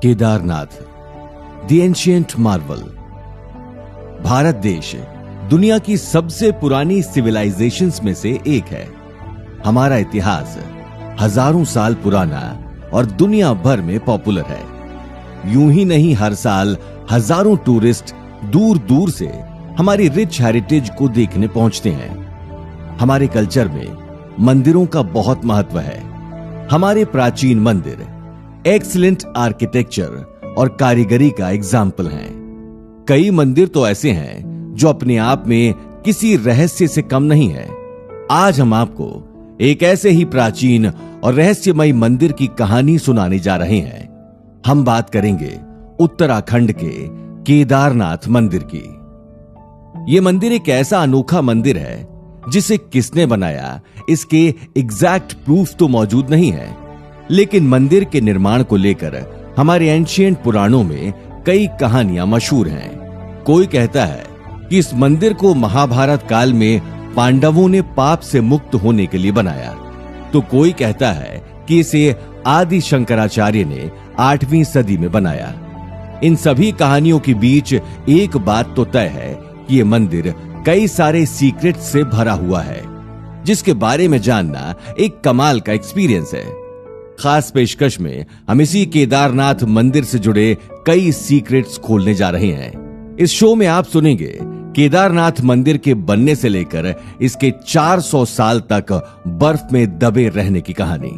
Kedarnath, the ancient Marvel. Bharat देश दुनिया की सबसे पुरानी सिविलाइजेशंस में से एक है। हमारा इतिहास हजारों साल पुराना और दुनिया भर में पॉपुलर है। यूं ही नहीं, हर साल हजारों टूरिस्ट दूर दूर से हमारी रिच हेरिटेज को देखने पहुंचते हैं। हमारे कल्चर में मंदिरों का बहुत महत्व है। हमारे प्राचीन मंदिर एक्सीलेंट आर्किटेक्चर और कारीगरी का एग्जाम्पल हैं। कई मंदिर तो ऐसे हैं जो अपने आप में किसी रहस्य से कम नहीं है। आज हम आपको एक ऐसे ही प्राचीन और रहस्यमय मंदिर की कहानी सुनाने जा रहे हैं। हम बात करेंगे उत्तराखंड के केदारनाथ मंदिर की। यह मंदिर एक ऐसा अनोखा मंदिर है जिसे किसने बनाया, इसके एग्जैक्ट प्रूफ तो मौजूद नहीं है, लेकिन मंदिर के निर्माण को लेकर हमारे एंशिएंट पुराणों में कई कहानियां मशहूर हैं। कोई कहता है कि इस मंदिर को महाभारत काल में पांडवों ने पाप से मुक्त होने के लिए बनाया, तो कोई कहता है कि इसे आदि शंकराचार्य ने 8वीं सदी में बनाया। इन सभी कहानियों के बीच एक बात तो तय है कि यह मंदिर कई सारे सीक्रेट से भरा हुआ है, जिसके बारे में जानना एक कमाल का एक्सपीरियंस है। खास पेशकश में हम इसी केदारनाथ मंदिर से जुड़े कई सीक्रेट्स खोलने जा रहे हैं। इस शो में आप सुनेंगे केदारनाथ मंदिर के बनने से लेकर इसके 400 साल तक बर्फ में दबे रहने की कहानी।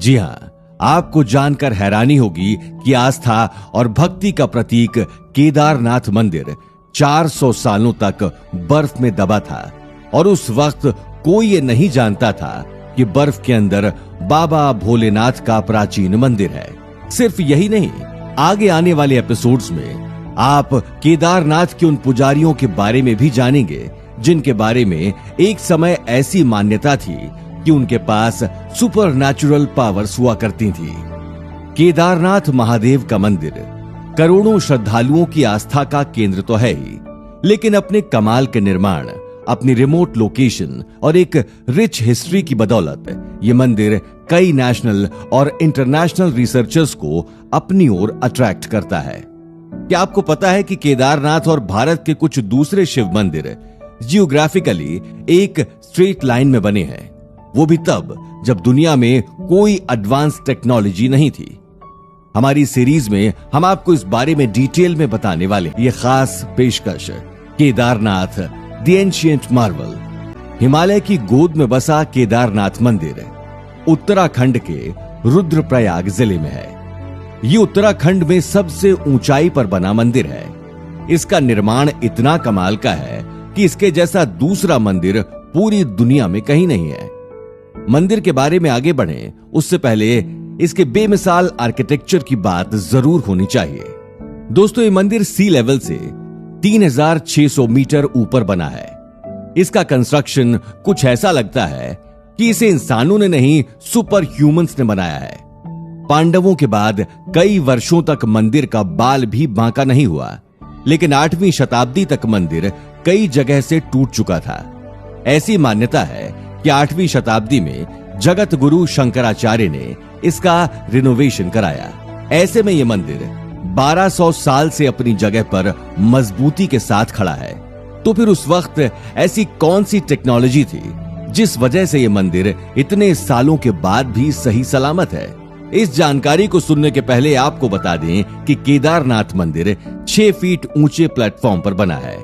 जी हां, आपको जानकर हैरानी होगी कि आस्था और भक्ति का प्रतीक केदारनाथ मंदिर 400 सालों तक बर्फ में दबा था, और उस वक्त कोई ये नहीं जानता था कि बर्फ के अंदर बाबा भोलेनाथ का प्राचीन मंदिर है। सिर्फ यही नहीं, आगे आने वाले एपिसोड्स में आप केदारनाथ के उन पुजारियों के बारे में भी जानेंगे जिनके बारे में एक समय ऐसी मान्यता थी कि उनके पास सुपरनैचुरल पावर्स हुआ करती थी। केदारनाथ महादेव का मंदिर करोड़ों श्रद्धालुओं की आस्था का केंद्र तो है ही, लेकिन अपने कमाल के निर्माण, अपनी रिमोट लोकेशन और एक रिच हिस्ट्री की बदौलत ये मंदिर कई नेशनल और इंटरनेशनल रिसर्चर्स को अपनी ओर अट्रैक्ट करता है। क्या आपको पता है कि केदारनाथ और भारत के कुछ दूसरे शिव मंदिर जियोग्राफिकली एक स्ट्रेट लाइन में बने हैं, वो भी तब जब दुनिया में कोई एडवांस टेक्नोलॉजी नहीं थी। हमारी सीरीज में हम आपको इस बारे में डिटेल में बताने वाले ये खास पेशकश Kedarnath, the ancient Marvel. Himalaya की गोद में बसा केदारनाथ मंदिर उत्तराखंड के रुद्रप्रयाग जिले में है। ये उत्तराखंड में सबसे ऊंचाई पर बना मंदिर है। इसका निर्माण इतना कमाल का है कि इसके जैसा दूसरा मंदिर पूरी दुनिया में कहीं नहीं है। मंदिर के बारे में आगे बढ़ें उससे पहले इसके बेमिसाल आर्किटेक्चर की बात जरूर होनी चाहिए। दोस्तों, ये मंदिर सी लेवल से 3600 मीटर ऊपर बना है। इसका कंस्ट्रक्शन कुछ ऐसा लगता है कि इसे इंसानों ने नहीं, सुपर ह्यूमंस ने बनाया है। पांडवों के बाद कई वर्षों तक मंदिर का बाल भी बांका नहीं हुआ, लेकिन 8वीं शताब्दी तक मंदिर कई जगह से टूट चुका था। ऐसी मान्यता है कि 8वीं शताब्दी में जगत गुरु शंकराचार्य ने इसका रिनोवेशन कराया। ऐसे में यह मंदिर 1200 साल से अपनी जगह पर मजबूती के साथ खड़ा है। तो फिर उस वक्त ऐसी कौन सी टेक्नोलॉजी थी जिस वजह से यह मंदिर इतने सालों के बाद भी सही सलामत है? इस जानकारी को सुनने के पहले आपको बता दें कि केदारनाथ मंदिर 6 फीट ऊंचे प्लेटफॉर्म पर बना है।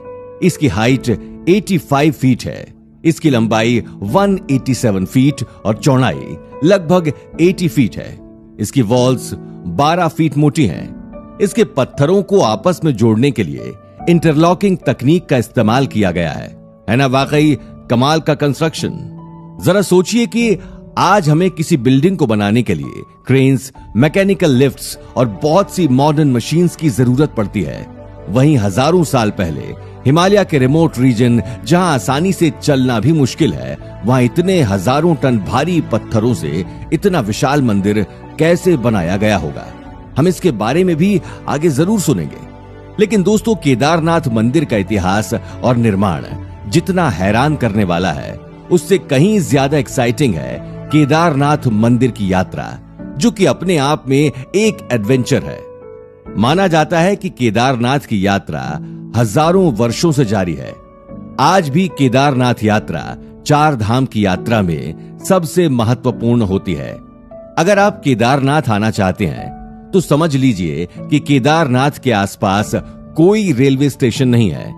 इसकी हाइट 85 फीट है। इसकी लंबाई 187 फीट और चौड़ाई लगभग 80 फीट है। इसकी वॉल्स 12 फीट मोटी हैं। इसके पत्थरों को आपस में जोड़ने के लिए इंटरलॉकिंग तकनीक का इस्तेमाल किया गया है ना? वाकई कमाल का कंस्ट्रक्शन। जरा सोचिए कि आज हमें किसी बिल्डिंग को बनाने के लिए क्रेन्स, मैकेनिकल लिफ्ट्स और बहुत सी मॉडर्न मशीन्स की जरूरत पड़ती है। वहीं हजारों साल पहले हिमालय के रिमोट रीजन, जहां आसानी से चलना भी मुश्किल है, वहां इतने हजारों टन भारी पत्थरों से इतना विशाल मंदिर कैसे बनाया गया होगा? हम इसके बारे में भी आगे जरूर सुनेंगे। लेकिन दोस्तों, केदारनाथ मंदिर का इतिहास और निर्माण जितना हैरान करने वाला है, उससे कहीं ज्यादा एक्साइटिंग है केदारनाथ मंदिर की यात्रा, जो कि अपने आप में एक एडवेंचर है। माना जाता है कि केदारनाथ की यात्रा हजारों वर्षों से जारी है। आज भी केदारनाथ यात्रा 4 धाम की यात्रा में सबसे महत्वपूर्ण होती है। अगर आप केदारनाथ आना चाहते हैं तो समझ लीजिए कि केदारनाथ के आसपास कोई रेलवे स्टेशन नहीं है।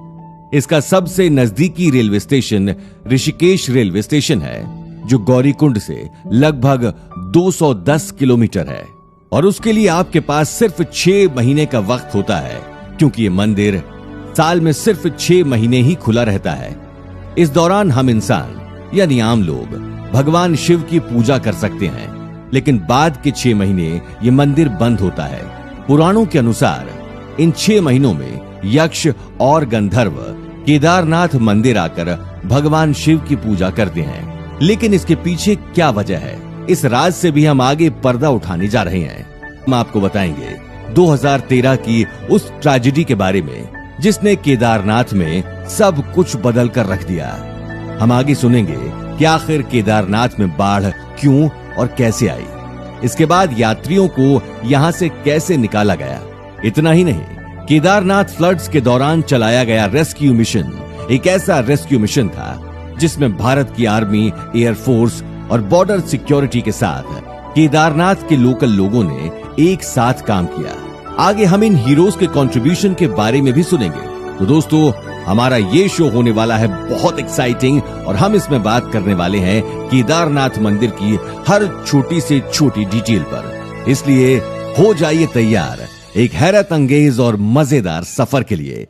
इसका सबसे नजदीकी railway station Rishikesh railway station है, जो गौरीकुंड से लगभग 210 किलोमीटर है। और उसके लिए आपके पास सिर्फ 6 महीने का वक्त होता है, क्योंकि ये मंदिर साल में सिर्फ 6 महीने ही खुला रहता है। इस दौरान हम इंसान यानी आम लोग भगवान शिव की पूजा कर सकते हैं, लेकिन बाद के 6 महीने ये मंदिर बंद होता है। पुराणों के अनुसार इन 6 महीनों में यक्ष और गंधर्व केदारनाथ मंदिर आकर भगवान शिव की पूजा करते हैं। लेकिन इसके पीछे क्या वजह है, इस राज से भी हम आगे पर्दा उठाने जा रहे हैं। हम आपको बताएंगे 2013 की उस ट्रेजेडी के बारे में जिसने केदारनाथ में सब कुछ बदल कर रख दिया। हम आगे सुनेंगे कि आखिर केदारनाथ में बाढ़ क्यों और कैसे आई। इसके बाद यात्रियों को यहां से कैसे निकाला गया। इतना ही नहीं, केदारनाथ फ्लड्स के दौरान चलाया गया रेस्क्यू मिशन एक ऐसा रेस्क्यू मिशन था जिसमें भारत की आर्मी, एयरफोर्स और बॉर्डर सिक्योरिटी के साथ केदारनाथ के लोकल लोगों ने एक साथ काम किया। आगे हम इन हीरोज के कंट्रीब्यूशन के बारे में भी सुनेंगे। तो दोस्तों, हमारा ये शो होने वाला है बहुत एक्साइटिंग, और हम इसमें बात करने वाले हैं केदारनाथ मंदिर की हर छोटी से छोटी डिटेल पर। इसलिए हो जाइए तैयार एक हैरत अंगेज और मजेदार सफर के लिए।